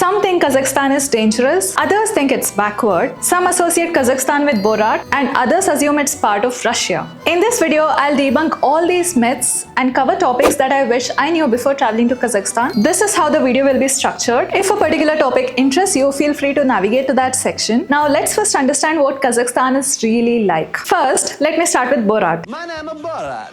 Some think Kazakhstan is dangerous, others think it's backward, some associate Kazakhstan with Borat, and others assume it's part of Russia. In this video, I'll debunk all these myths and cover topics that I wish I knew before traveling to Kazakhstan. This is how the video will be structured. If a particular topic interests you, feel free to navigate to that section. Now let's first understand what Kazakhstan is really like. First, let me start with Borat. My name is Borat.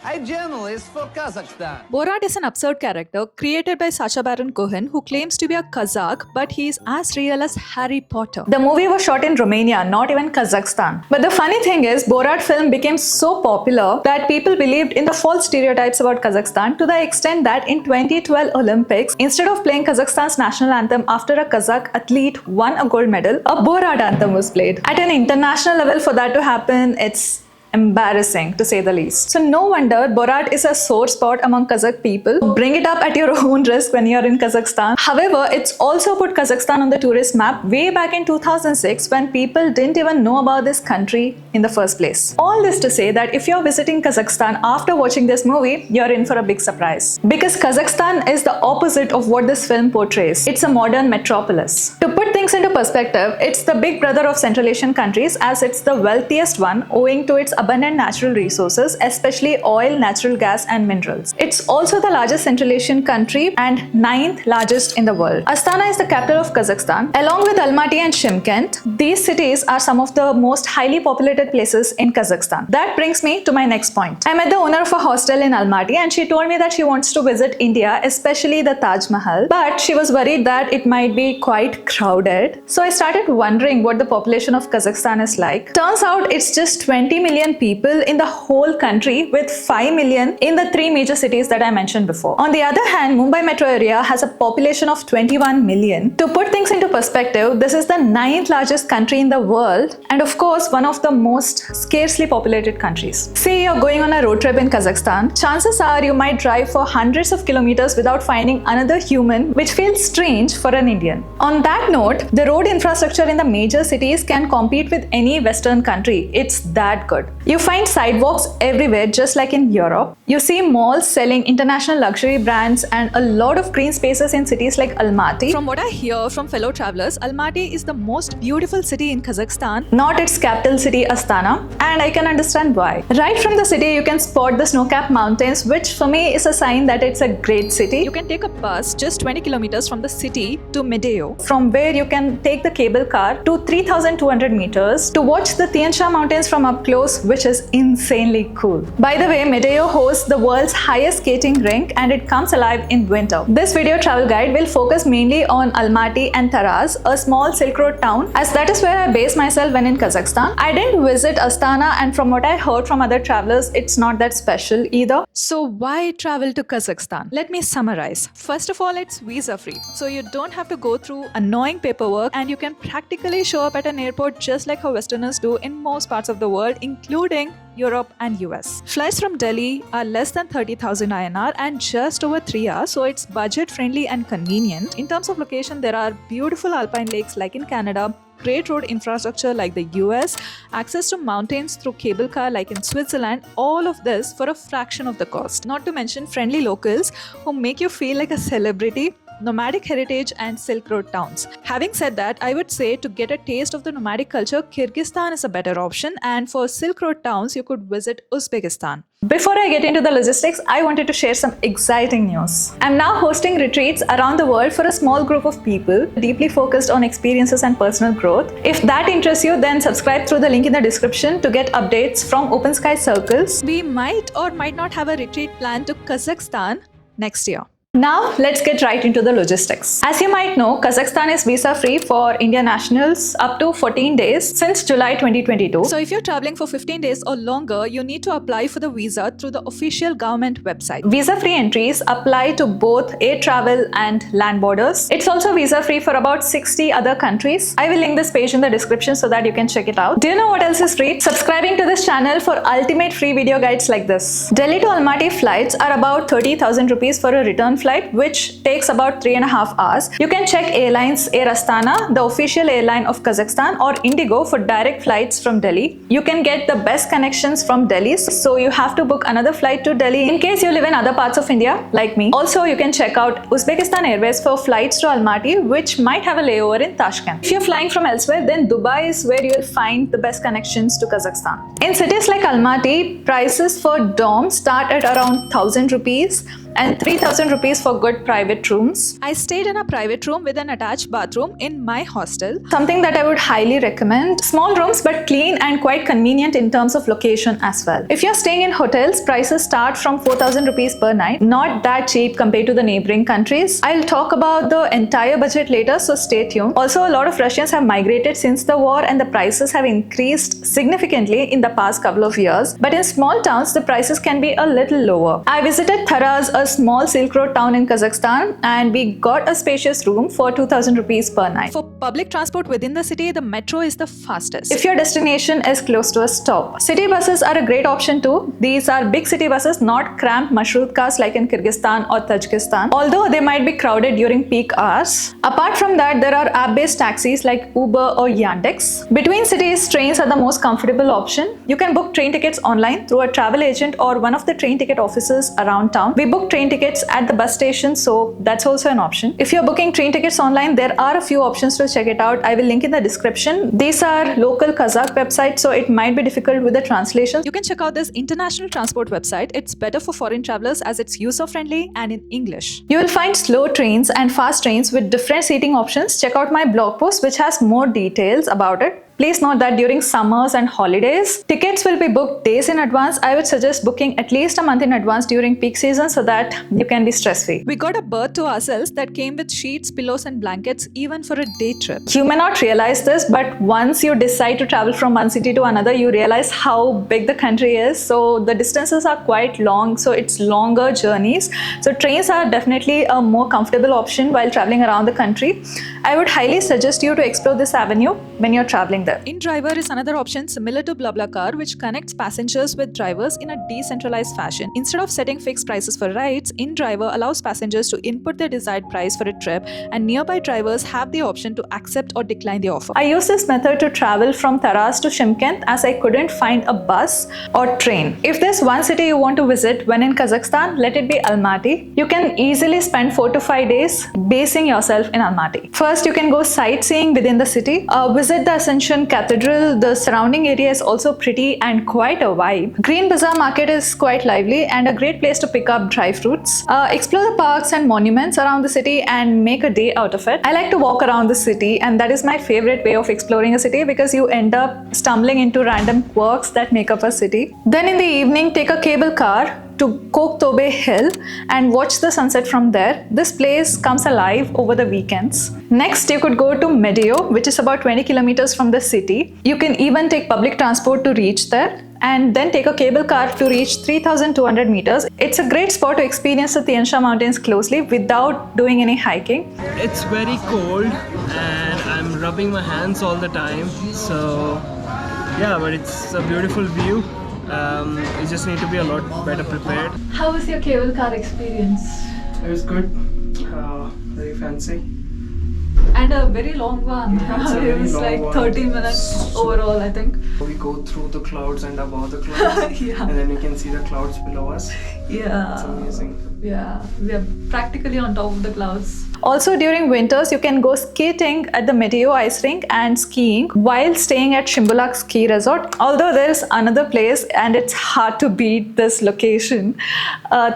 I'm journalist for Kazakhstan. Borat is an absurd character created by Sacha Baron Cohen who claims to be a Kazakh, but he is as real as Harry Potter. The movie was shot in Romania, not even Kazakhstan. But the funny thing is, Borat film became so popular that people believed in the false stereotypes about Kazakhstan to the extent that in 2012 Olympics, instead of playing Kazakhstan's national anthem after a Kazakh athlete won a gold medal, a Borat anthem was played. At an international level, for that to happen, it's embarrassing to say the least. So no wonder Borat is a sore spot among Kazakh people. Bring it up at your own risk when you're in Kazakhstan. However, it's also put Kazakhstan on the tourist map way back in 2006 when people didn't even know about this country in the first place. All this to say that if you're visiting Kazakhstan after watching this movie, you're in for a big surprise. Because Kazakhstan is the opposite of what this film portrays. It's a modern metropolis. To put things into perspective, it's the big brother of Central Asian countries as it's the wealthiest one owing to its abundant natural resources, especially oil, natural gas and minerals. It's also the largest Central Asian country and 9th largest in the world. Astana is the capital of Kazakhstan. Along with Almaty and Shymkent, these cities are some of the most highly populated places in Kazakhstan. That brings me to my next point. I met the owner of a hostel in Almaty and she told me that she wants to visit India, especially the Taj Mahal, but she was worried that it might be quite crowded. So I started wondering what the population of Kazakhstan is like. Turns out it's just 20 million people in the whole country with 5 million in the 3 major cities that I mentioned before. On the other hand, Mumbai metro area has a population of 21 million. To put things into perspective, this is the 9th largest country in the world and of course one of the most scarcely populated countries. Say you're going on a road trip in Kazakhstan, chances are you might drive for hundreds of kilometers without finding another human, which feels strange for an Indian. On that note, the road infrastructure in the major cities can compete with any Western country. It's that good. You find sidewalks everywhere just like in Europe. You see malls selling international luxury brands and a lot of green spaces in cities like Almaty. From what I hear from fellow travelers, Almaty is the most beautiful city in Kazakhstan, not its capital city Astana, and I can understand why. Right from the city you can spot the snow-capped mountains, which for me is a sign that it's a great city. You can take a bus just 20 kilometers from the city to Medeo, from where you can take the cable car to 3,200 meters to watch the Tian Shan mountains from up close, which is insanely cool. By the way, Medeo hosts the world's highest skating rink and it comes alive in winter. This video travel guide will focus mainly on Almaty and Taraz, a small Silk Road town, as that is where I base myself when in Kazakhstan. I didn't visit Astana and from what I heard from other travelers, it's not that special either. So why travel to Kazakhstan? Let me summarize. First of all, it's visa free. So you don't have to go through annoying paperwork and you can practically show up at an airport just like how Westerners do in most parts of the world, including Europe and US. Flights from Delhi are less than 30,000 INR and just over 3 hours, so it's budget friendly and convenient. In terms of location, there are beautiful alpine lakes like in Canada, great road infrastructure like the US, access to mountains through cable car like in Switzerland, all of this for a fraction of the cost. Not to mention friendly locals who make you feel like a celebrity, nomadic heritage and Silk Road towns. Having said that, I would say to get a taste of the nomadic culture, Kyrgyzstan is a better option, and for Silk Road towns, you could visit Uzbekistan. Before I get into the logistics, I wanted to share some exciting news. I'm now hosting retreats around the world for a small group of people, deeply focused on experiences and personal growth. If that interests you, then subscribe through the link in the description to get updates from Open Sky Circles. We might or might not have a retreat planned to Kazakhstan next year. Now, let's get right into the logistics. As you might know, Kazakhstan is visa-free for Indian nationals up to 14 days since July 2022. So if you're traveling for 15 days or longer, you need to apply for the visa through the official government website. Visa-free entries apply to both air travel and land borders. It's also visa-free for about 60 other countries. I will link this page in the description so that you can check it out. Do you know what else is free? Subscribing to this channel for ultimate free video guides like this. Delhi to Almaty flights are about 30,000 rupees for a return flight flight, which takes about 3.5 hours. You can check airlines Air Astana, the official airline of Kazakhstan, or Indigo for direct flights from Delhi. You can get the best connections from Delhi, so you have to book another flight to Delhi in case you live in other parts of India like me. Also, you can check out Uzbekistan Airways for flights to Almaty, which might have a layover in Tashkent. If you're flying from elsewhere, then Dubai is where you'll find the best connections to Kazakhstan. In cities like Almaty, prices for dorms start at around 1,000 rupees and 3,000 rupees for good private rooms. I stayed in a private room with an attached bathroom in my hostel. Something that I would highly recommend. Small rooms but clean and quite convenient in terms of location as well. If you're staying in hotels, prices start from 4,000 rupees per night. Not that cheap compared to the neighboring countries. I'll talk about the entire budget later, so stay tuned. Also, a lot of Russians have migrated since the war and the prices have increased significantly in the past couple of years. But in small towns, the prices can be a little lower. I visited Taraz, a small Silk Road town in Kazakhstan, and we got a spacious room for 2,000 rupees per night. For public transport within the city, the metro is the fastest. If your destination is close to a stop. City buses are a great option too. These are big city buses, not cramped marshrout cars like in Kyrgyzstan or Tajikistan, although they might be crowded during peak hours. Apart from that, there are app-based taxis like Uber or Yandex. Between cities, trains are the most comfortable option. You can book train tickets online through a travel agent or one of the train ticket offices around town. We book train tickets at the bus station, so that's also an option. If you're booking train tickets online, there are a few options to check it out. I will link in the description. These are local Kazakh websites, so it might be difficult with the translation. You can check out this international transport website. It's better for foreign travelers as it's user-friendly and in English. You will find slow trains and fast trains with different seating options. Check out my blog post, which has more details about it. Please note that during summers and holidays, tickets will be booked days in advance. I would suggest booking at least a month in advance during peak season so that you can be stress-free. We got a berth to ourselves that came with sheets, pillows and blankets even for a day trip. You may not realize this, but once you decide to travel from one city to another, you realize how big the country is. So the distances are quite long, so it's longer journeys. So trains are definitely a more comfortable option while traveling around the country. I would highly suggest you to explore this avenue when you're traveling there. InDriver is another option similar to BlaBlaCar, which connects passengers with drivers in a decentralized fashion. Instead of setting fixed prices for rides, InDriver allows passengers to input their desired price for a trip, and nearby drivers have the option to accept or decline the offer. I use this method to travel from Taraz to Shymkent as I couldn't find a bus or train. If there's one city you want to visit when in Kazakhstan, let it be Almaty. You can easily spend 4 to 5 days basing yourself in Almaty. First, you can go sightseeing within the city. Visit the Ascension Cathedral. The surrounding area is also pretty and quite a vibe. Green Bazaar Market is quite lively and a great place to pick up dry fruits. Explore the parks and monuments around the city and make a day out of it. I like to walk around the city, and that is my favorite way of exploring a city because you end up stumbling into random quirks that make up a city. Then in the evening, take a cable car to Koktobe Hill and watch the sunset from there. This place comes alive over the weekends. Next, you could go to Medio, which is about 20 kilometers from the city. You can even take public transport to reach there and then take a cable car to reach 3,200 meters. It's a great spot to experience the Tian Shan Mountains closely without doing any hiking. It's very cold and I'm rubbing my hands all the time, so yeah, but it's a beautiful view. You just need to be a lot better prepared. How was your cable car experience? It was good, very fancy. And a very long one. It's a It very was long like one. 30 minutes overall, I think. We go through the clouds and above the clouds, Yeah. and then you can see the clouds below us. It's Yeah. amazing. Yeah, we are practically on top of the clouds. Also, during winters, you can go skating at the Meteo ice rink and skiing while staying at Shimbulak Ski Resort. Although there is another place and it's hard to beat this location,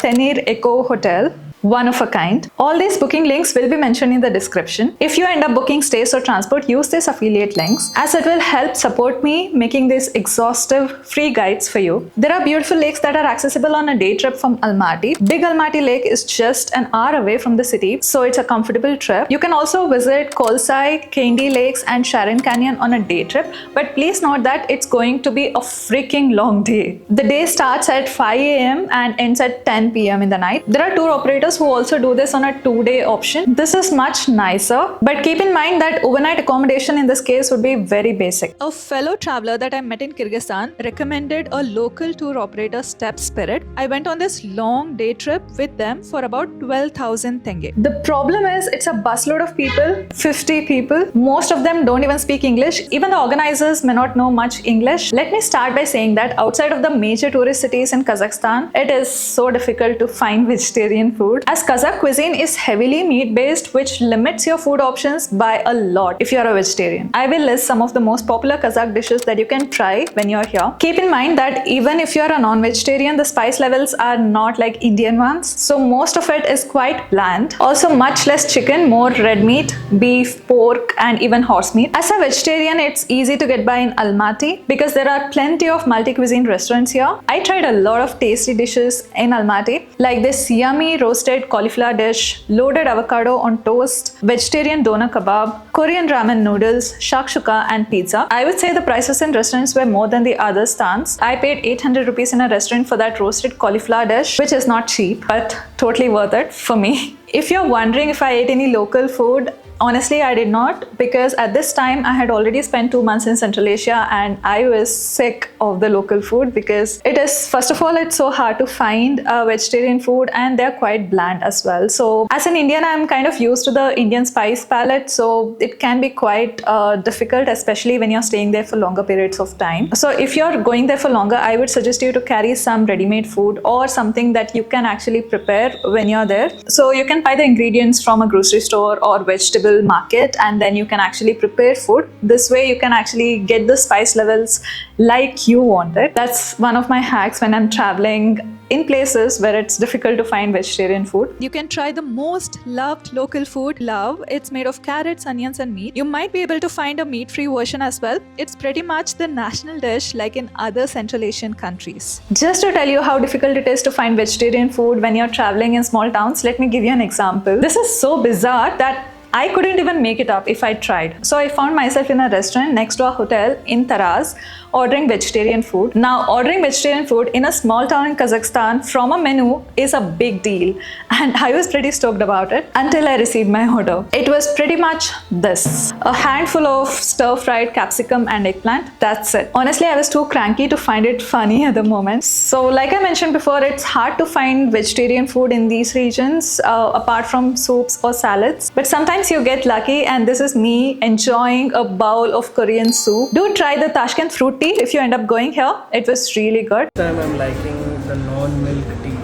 Tenir Eco Hotel. One of a kind. All these booking links will be mentioned in the description. If you end up booking stays or transport, use these affiliate links as it will help support me making these exhaustive free guides for you. There are beautiful lakes that are accessible on a day trip from Almaty. Big Almaty Lake is just an hour away from the city, so it's a comfortable trip. You can also visit Kolsai, Kandy Lakes and Sharon Canyon on a day trip, but please note that it's going to be a freaking long day. The day starts at 5 AM and ends at 10 PM in the night. There are tour operators who also do this on a 2-day option. This is much nicer, but keep in mind that overnight accommodation in this case would be very basic. A fellow traveler that I met in Kyrgyzstan recommended a local tour operator, Step Spirit. I went on this long day trip with them for about 12,000 tenge. The problem is it's a busload of people, 50 people. Most of them don't even speak English. Even the organizers may not know much English. Let me start by saying that outside of the major tourist cities in Kazakhstan, it is so difficult to find vegetarian food, as Kazakh cuisine is heavily meat-based, which limits your food options by a lot if you're a vegetarian. I will list some of the most popular Kazakh dishes that you can try when you're here. Keep in mind that even if you're a non-vegetarian, the spice levels are not like Indian ones, so most of it is quite bland. Also much less chicken, more red meat, beef, pork, and even horse meat. As a vegetarian, it's easy to get by in Almaty because there are plenty of multi-cuisine restaurants here. I tried a lot of tasty dishes in Almaty, like this yummy roasted cauliflower dish, loaded avocado on toast, vegetarian doner kebab, Korean ramen noodles, shakshuka, and pizza. I would say the prices in restaurants were more than the other stands. I paid 800 rupees in a restaurant for that roasted cauliflower dish, which is not cheap, but totally worth it for me. If you're wondering if I ate any local food, honestly, I did not, because at this time I had already spent 2 months in Central Asia and I was sick of the local food because it is, first of all, it's so hard to find vegetarian food and they're quite bland as well. So as an Indian, I'm kind of used to the Indian spice palette, so it can be quite difficult, especially when you're staying there for longer periods of time. So if you're going there for longer, I would suggest you to carry some ready-made food or something that you can actually prepare when you're there. So you can buy the ingredients from a grocery store or vegetable market, and then you can actually prepare food. This way you can actually get the spice levels like you want it. That's one of my hacks when I'm traveling in places where it's difficult to find vegetarian food. You can try the most loved local food, Love. It's made of carrots, onions, and meat. You might be able to find a meat-free version as well. It's pretty much the national dish like in other Central Asian countries. Just to tell you how difficult it is to find vegetarian food when you're traveling in small towns, let me give you an example. This is so bizarre that I couldn't even make it up if I tried. So I found myself in a restaurant next to a hotel in Taraz ordering vegetarian food. Now, ordering vegetarian food in a small town in Kazakhstan from a menu is a big deal, and I was pretty stoked about it until I received my order. It was pretty much this: a handful of stir-fried capsicum and eggplant. That's it. Honestly, I was too cranky to find it funny at the moment. So like I mentioned before, it's hard to find vegetarian food in these regions apart from soups or salads. But sometimes you get lucky, and this is me enjoying a bowl of Korean soup. Do try the Tashkent fruit tea if you end up going here. It was really good. This time I'm liking the non-milk tea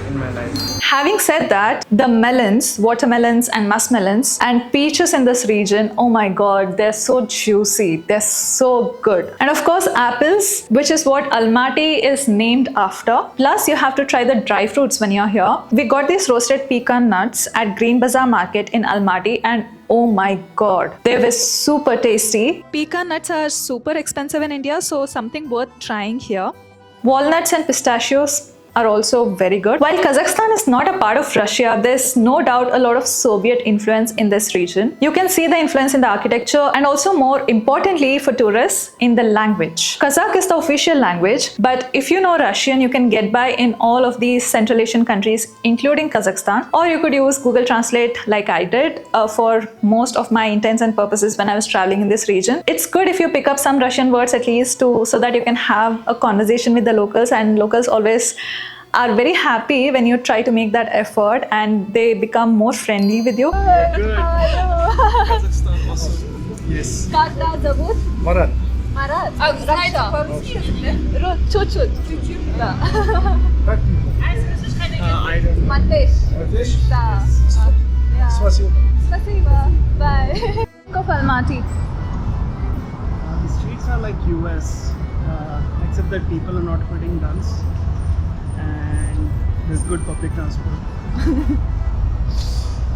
in my life. Having said that, the melons, watermelons and muskmelons and peaches in this region, oh my god, they're so juicy, they're so good. And of course apples, which is what Almaty is named after. Plus you have to try the dry fruits when you're here. We got these roasted pecan nuts at Green Bazaar Market in Almaty, and oh my god, they were super tasty. Pecan nuts are super expensive in India, so something worth trying here. Walnuts and pistachios are also very good. While Kazakhstan is not a part of Russia, there's no doubt a lot of Soviet influence in this region. You can see the influence in the architecture and also, more importantly for tourists, in the language. Kazakh is the official language, but if you know Russian, you can get by in all of these Central Asian countries, including Kazakhstan, or you could use Google Translate like I did for most of my intents and purposes when I was traveling in this region. It's good if you pick up some Russian words at least so that you can have a conversation with the locals, and locals always are very happy when you try to make that effort, and they become more friendly with you. Good. Kazakhstan awesome. Yes. Когда зовут? Marat. Марат. А знаете по-русски? Чуть-чуть. Да. I don't know. Матвей. Да. Спасибо. Спасибо. Bye. Of Almaty. The streets are like US, except that people are not holding guns, and there's good public transport.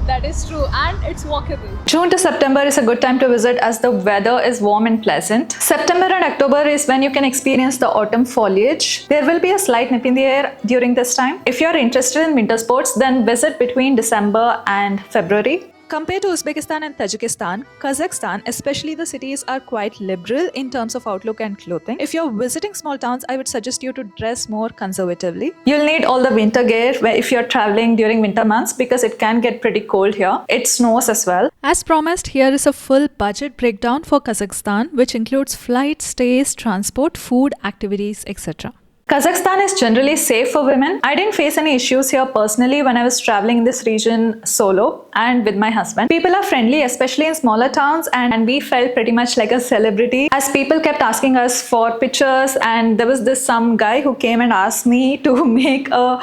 That is true, and it's walkable. June to September is a good time to visit as the weather is warm and pleasant. September and October is when you can experience the autumn foliage. There will be a slight nip in the air during this time. If you're interested in winter sports, then visit between December and February. Compared to Uzbekistan and Tajikistan, Kazakhstan, especially the cities, are quite liberal in terms of outlook and clothing. If you're visiting small towns, I would suggest you to dress more conservatively. You'll need all the winter gear if you're traveling during winter months because it can get pretty cold here. It snows as well. As promised, here is a full budget breakdown for Kazakhstan, which includes flights, stays, transport, food, activities, etc. Kazakhstan is generally safe for women. I didn't face any issues here personally when I was traveling in this region solo and with my husband. People are friendly, especially in smaller towns, and we felt pretty much like a celebrity as people kept asking us for pictures, and there was this some guy who came and asked me to make a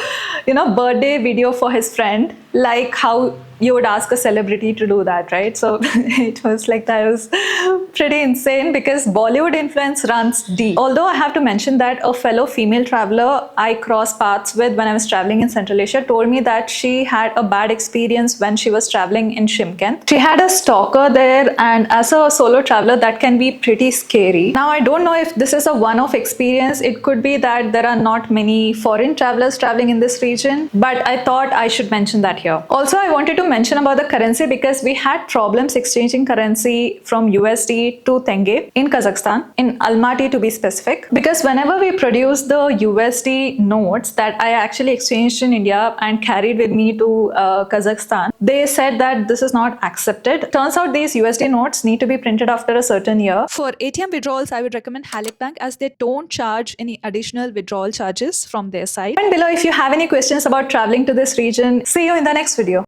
birthday video for his friend, like how you would ask a celebrity to do that, right? So it was like that. It was pretty insane because Bollywood influence runs deep. Although I have to mention that a fellow female traveler I crossed paths with when I was traveling in Central Asia told me that she had a bad experience when she was traveling in Shymkent. She had a stalker there, and as a solo traveler that can be pretty scary. Now I don't know if this is a one-off experience. It could be that there are not many foreign travelers traveling in this region, but I thought I should mention that here. Also, I wanted to mention about the currency because we had problems exchanging currency from USD to Tenge in Kazakhstan, in Almaty to be specific, because whenever we produced the USD notes that I actually exchanged in India and carried with me to Kazakhstan, they said that this is not accepted. Turns out these USD notes need to be printed after a certain year. For ATM withdrawals, I would recommend Halik Bank as they don't charge any additional withdrawal charges from their side. And below, if you have any questions about traveling to this region, see you in the next video.